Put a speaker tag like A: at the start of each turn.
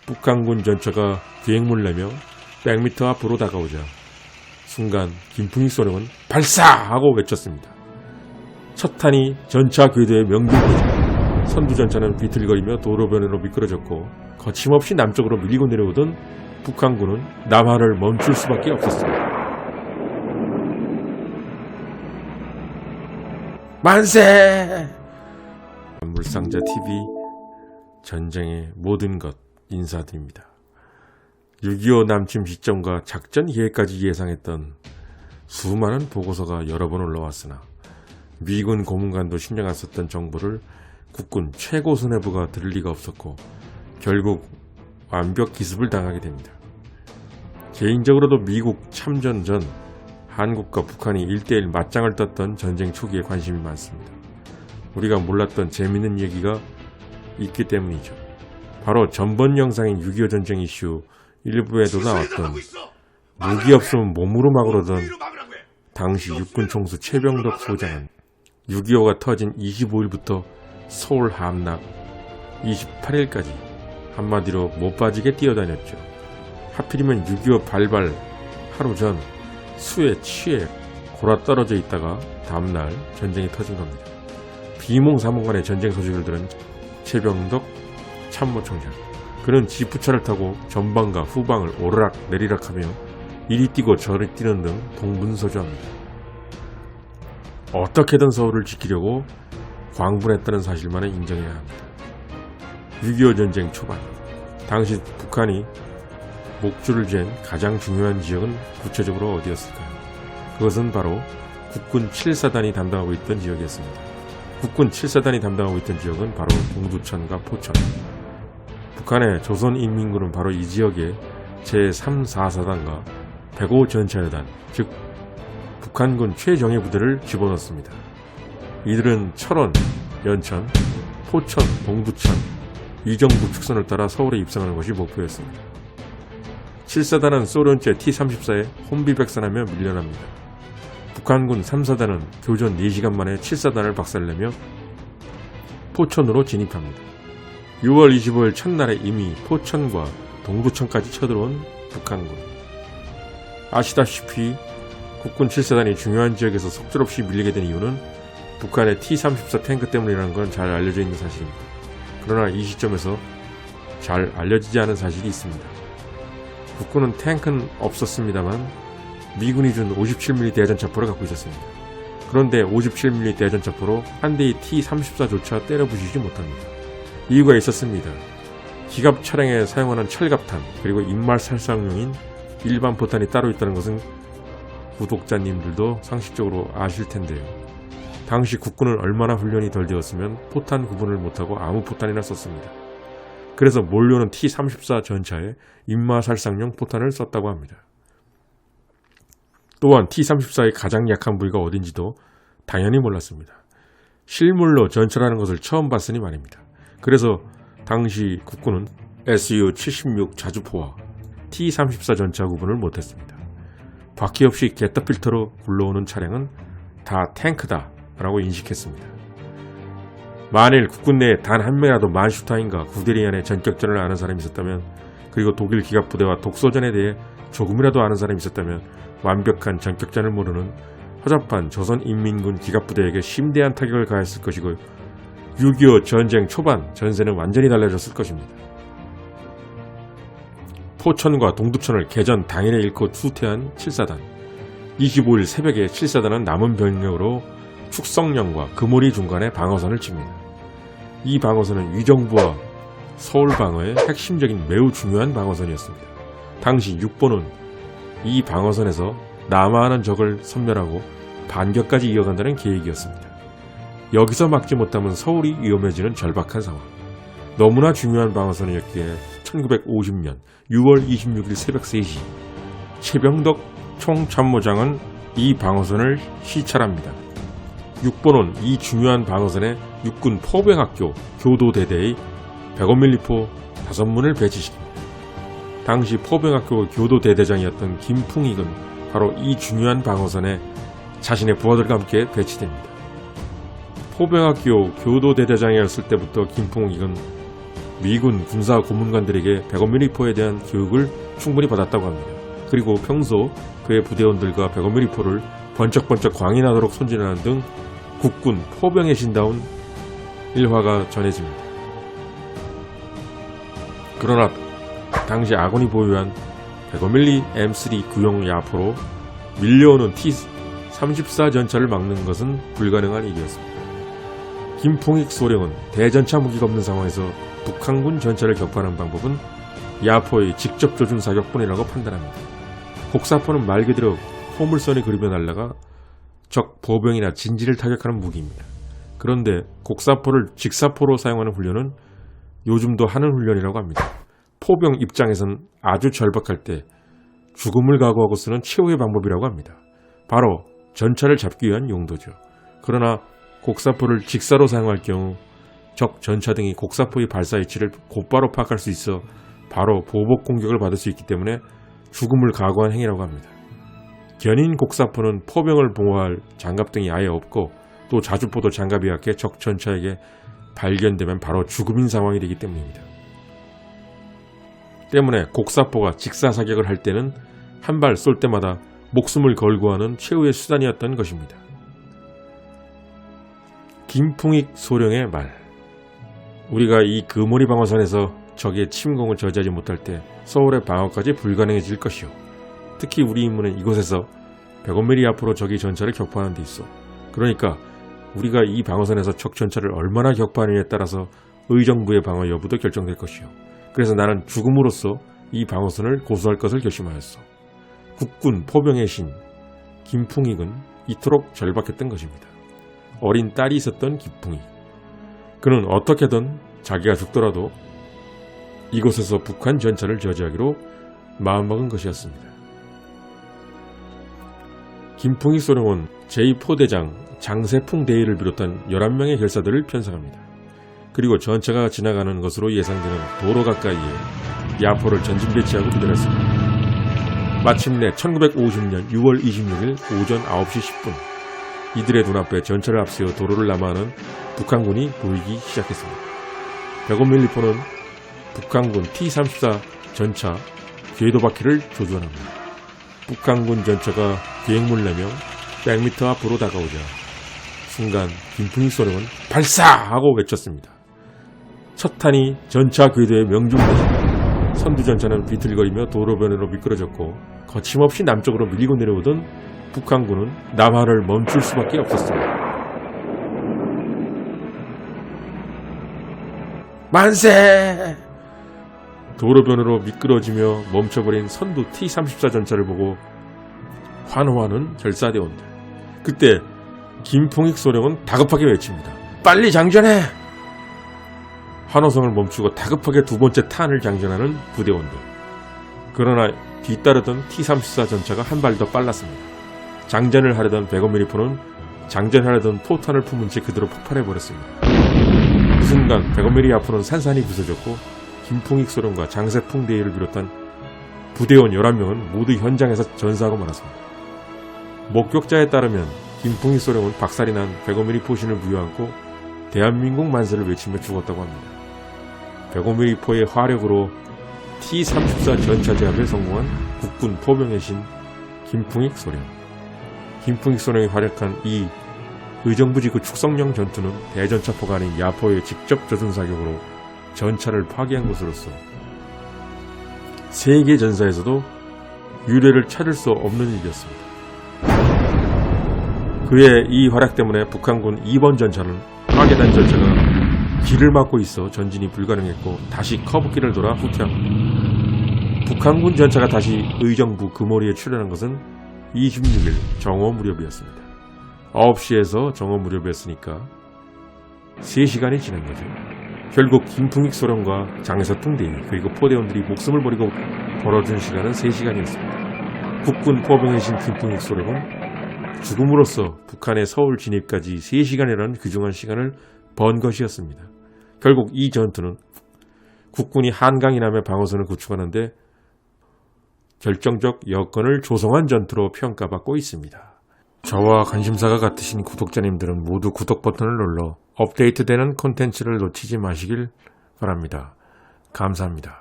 A: 북한군 전차가 비행문을 내며 100m 앞으로 다가오자 순간 김풍익 소령은 발사! 하고 외쳤습니다. 첫 탄이 전차 궤도에 명중되자 선두 전차는 비틀거리며 도로변으로 미끄러졌고 거침없이 남쪽으로 밀리고 내려오던 북한군은 남하를 멈출 수밖에 없었습니다. 만세! 물상자 TV 전쟁의 모든 것 인사드립니다. 6.25 남침 시점과 작전 계획까지 예상했던 수많은 보고서가 여러 번 올라왔으나 미군 고문관도 신경 안 썼던 정보를 국군 최고 수뇌부가 들을 리가 없었고 결국 완벽 기습을 당하게 됩니다. 개인적으로도 미국 참전 전 한국과 북한이 1대1 맞짱을 떴던 전쟁 초기에 관심이 많습니다. 우리가 몰랐던 재미있는 얘기가 있기 때문이죠. 바로 전번 영상인 6.25 전쟁 이슈 일부에도 나왔던 무기 없으면 몸으로 막으려던 당시 육군 총수 최병덕 소장은 6.25가 터진 25일부터 서울 함락 28일까지 한마디로 못 빠지게 뛰어다녔죠. 하필이면 6.25 발발 하루 전 수에 취해 골아떨어져 있다가 다음날 전쟁이 터진 겁니다. 비몽사몽간의 전쟁 소식을 들은 최병덕 참모총장, 그는 지프차를 타고 전방과 후방을 오르락 내리락하며 이리 뛰고 저리 뛰는 등 동분서주합니다. 어떻게든 서울을 지키려고 광분했다는 사실만은 인정해야 합니다. 6.25 전쟁 초반, 당시 북한이 목줄을 잰 가장 중요한 지역은 구체적으로 어디였을까요? 그것은 바로 국군 7사단이 담당하고 있던 지역이었습니다. 국군 7사단이 담당하고 있던 지역은 바로 동두천과 포천. 북한의 조선인민군은 바로 이 지역에 제3, 4사단과 105 전차여단, 즉 북한군 최정예 부대를 집어넣습니다. 이들은 철원, 연천, 포천, 동두천, 이정부 축선을 따라 서울에 입성하는 것이 목표였습니다. 7사단은 소련제 T-34에 혼비백산하며 밀려납니다. 북한군 3사단은 교전 4시간 만에 7사단을 박살내며 포천으로 진입합니다. 6월 25일 첫날에 이미 포천과 동두천까지 쳐들어온 북한군. 아시다시피 국군 7사단이 중요한 지역에서 속절없이 밀리게 된 이유는 북한의 T-34 탱크 때문이라는 건 잘 알려져 있는 사실입니다. 그러나 이 시점에서 잘 알려지지 않은 사실이 있습니다. 국군은 탱크는 없었습니다만 미군이 준 57mm 대전차포를 갖고 있었습니다. 그런데 57mm 대전차포로 한 대의 T-34조차 때려부시지 못합니다. 이유가 있었습니다. 기갑 차량에 사용하는 철갑탄, 그리고 입말살상용인 일반 포탄이 따로 있다는 것은 구독자님들도 상식적으로 아실 텐데요. 당시 국군은 얼마나 훈련이 덜 되었으면 포탄 구분을 못하고 아무 포탄이나 썼습니다. 그래서 몰려오는 T-34 전차에 입마살상용 포탄을 썼다고 합니다. 또한 T-34의 가장 약한 부위가 어딘지도 당연히 몰랐습니다. 실물로 전차라는 것을 처음 봤으니 말입니다. 그래서 당시 국군은 SU-76 자주포와 T-34 전차 구분을 못했습니다. 바퀴 없이 게터필터로 굴러오는 차량은 다 탱크다 라고 인식했습니다. 만일 국군 내에 단 한 명이라도 만슈타인과 구데리안의 전격전을 아는 사람이 있었다면, 그리고 독일 기갑부대와 독소전에 대해 조금이라도 아는 사람이 있었다면 완벽한 전격전을 모르는 허접한 조선인민군 기갑부대에게 심대한 타격을 가했을 것이고 6.25 전쟁 초반 전세는 완전히 달라졌을 것입니다. 포천과 동두천을 개전 당일에 잃고 후퇴한 7사단. 25일 새벽에 7사단은 남은 병력으로 축성령과 금오리 중간에 방어선을 칩니다. 이 방어선은 위정부와 서울 방어의 핵심적인 매우 중요한 방어선이었습니다. 당시 육보는 이 방어선에서 남하하는 적을 섬멸하고 반격까지 이어간다는 계획이었습니다. 여기서 막지 못하면 서울이 위험해지는 절박한 상황. 너무나 중요한 방어선이었기에 1950년 6월 26일 새벽 3시 최병덕 총참모장은 이 방어선을 시찰합니다. 육보는 이 중요한 방어선에 육군 포병학교 교도대대의 105mm포 5문을 배치시킵니다. 당시 포병학교 교도대대장이었던 김풍익은 바로 이 중요한 방어선에 자신의 부하들과 함께 배치됩니다. 포병학교 교도대대장이었을 때부터 김풍익은 미군 군사 고문관들에게 105mm포에 대한 교육을 충분히 받았다고 합니다. 그리고 평소 그의 부대원들과 105mm포를 번쩍번쩍 광이 나도록 손질하는 등 국군 포병의 신다운 일화가 전해집니다. 그러나 당시 아군이 보유한 105mm M3 구형 야포로 밀려오는 T-34 전차를 막는 것은 불가능한 일이었습니다. 김풍익 소령은 대전차 무기가 없는 상황에서 북한군 전차를 격파하는 방법은 야포의 직접 조준 사격뿐이라고 판단합니다. 곡사포는 말 그대로 포물선에 그리며 날아가 적 보병이나 진지를 타격하는 무기입니다. 그런데 곡사포를 직사포로 사용하는 훈련은 요즘도 하는 훈련이라고 합니다. 포병 입장에선 아주 절박할 때 죽음을 각오하고 쓰는 최후의 방법이라고 합니다. 바로 전차를 잡기 위한 용도죠. 그러나 곡사포를 직사로 사용할 경우 적 전차 등이 곡사포의 발사 위치를 곧바로 파악할 수 있어 바로 보복 공격을 받을 수 있기 때문에 죽음을 각오한 행위라고 합니다. 견인 곡사포는 포병을 보호할 장갑 등이 아예 없고 또 자주포도 장갑이 약해 적 전차에게 발견되면 바로 죽음인 상황이 되기 때문입니다. 때문에 곡사포가 직사 사격을 할 때는 한 발 쏠 때마다 목숨을 걸고 하는 최후의 수단이었던 것입니다. 김풍익 소령의 말. 우리가 이 금오리 방어선에서 적의 침공을 저지하지 못할 때 서울의 방어까지 불가능해질 것이요. 특히 우리 임무는 이곳에서 105mm 앞으로 적의 전차를 격파하는 데 있어. 그러니까 우리가 이 방어선에서 적 전차를 얼마나 격파하느냐에 따라서 의정부의 방어 여부도 결정될 것이요. 그래서 나는 죽음으로써 이 방어선을 고수할 것을 결심하였어. 국군 포병의 신 김풍익은 이토록 절박했던 것입니다. 어린 딸이 있었던 김풍익. 그는 어떻게든 자기가 죽더라도 이곳에서 북한 전차를 저지하기로 마음먹은 것이었습니다. 김풍익 소령은 제2포대장 장세풍 대위를 비롯한 11명의 결사들을 편성합니다. 그리고 전차가 지나가는 것으로 예상되는 도로 가까이에 야포를 전진 배치하고 기다렸습니다. 마침내 1950년 6월 26일 오전 9시 10분 이들의 눈앞에 전차를 앞세워 도로를 남하하는 북한군이 보이기 시작했습니다. 105mm포는 북한군 T-34 전차 궤도바퀴를 조준합니다. 북한군 전차가 비행문을 내며 100m 앞으로 다가오자 순간 김풍익 소령은 발사하고 외쳤습니다. 첫 탄이 전차 궤도에 명중됐습니다. 선두 전차는 비틀거리며 도로변으로 미끄러졌고 거침없이 남쪽으로 밀고 내려오던 북한군은 남하를 멈출 수밖에 없었습니다. 만세! 도로변으로 미끄러지며 멈춰버린 선두 T-34 전차를 보고 환호하는 결사대원들. 그때 김풍익 소령은 다급하게 외칩니다. 빨리 장전해! 환호성을 멈추고 다급하게 두 번째 탄을 장전하는 부대원들. 그러나 뒤따르던 T-34 전차가 한 발 더 빨랐습니다. 장전을 하려던 105mm포는 장전하려던 포탄을 품은 채 그대로 폭발해버렸습니다. 그 순간 105mm 앞으로는 산산이 부서졌고 김풍익 소령과 장세풍 대위를 비롯한 부대원 11명은 모두 현장에서 전사하고 말았습니다. 목격자에 따르면 김풍익 소령은 박살이 난 105mm 포신을 부여안고 대한민국 만세를 외치며 죽었다고 합니다. 105mm포의 화력으로 T-34 전차 제압에 성공한 국군 포병의 신 김풍익 소령. 김풍익 소령이 활약한 이 의정부 지구 축성령 전투는 대전차포가 아닌 야포의 직접 조준 사격으로 전차를 파괴한 것으로서 세계 전사에서도 유례를 찾을 수 없는 일이었습니다. 그의 이 활약 때문에 북한군 2번 전차는 파괴된 전차가 길을 막고 있어 전진이 불가능했고 다시 커브길을 돌아 후퇴합니다. 북한군 전차가 다시 의정부 금오리에 출현한 것은 26일 정오 무렵이었습니다. 9시에서 정오 무렵이었으니까 3시간이 지난 거죠. 결국 김풍익 소령과 장세풍 대위 그리고 포대원들이 목숨을 버리고 벌어준 시간은 3시간이었습니다. 국군 포병의 신 김풍익 소령은 죽음으로써 북한의 서울 진입까지 3시간이라는 귀중한 시간을 번 것이었습니다. 결국 이 전투는 국군이 한강 이남의 방어선을 구축하는데 결정적 여건을 조성한 전투로 평가받고 있습니다. 저와 관심사가 같으신 구독자님들은 모두 구독 버튼을 눌러 업데이트되는 콘텐츠를 놓치지 마시길 바랍니다. 감사합니다.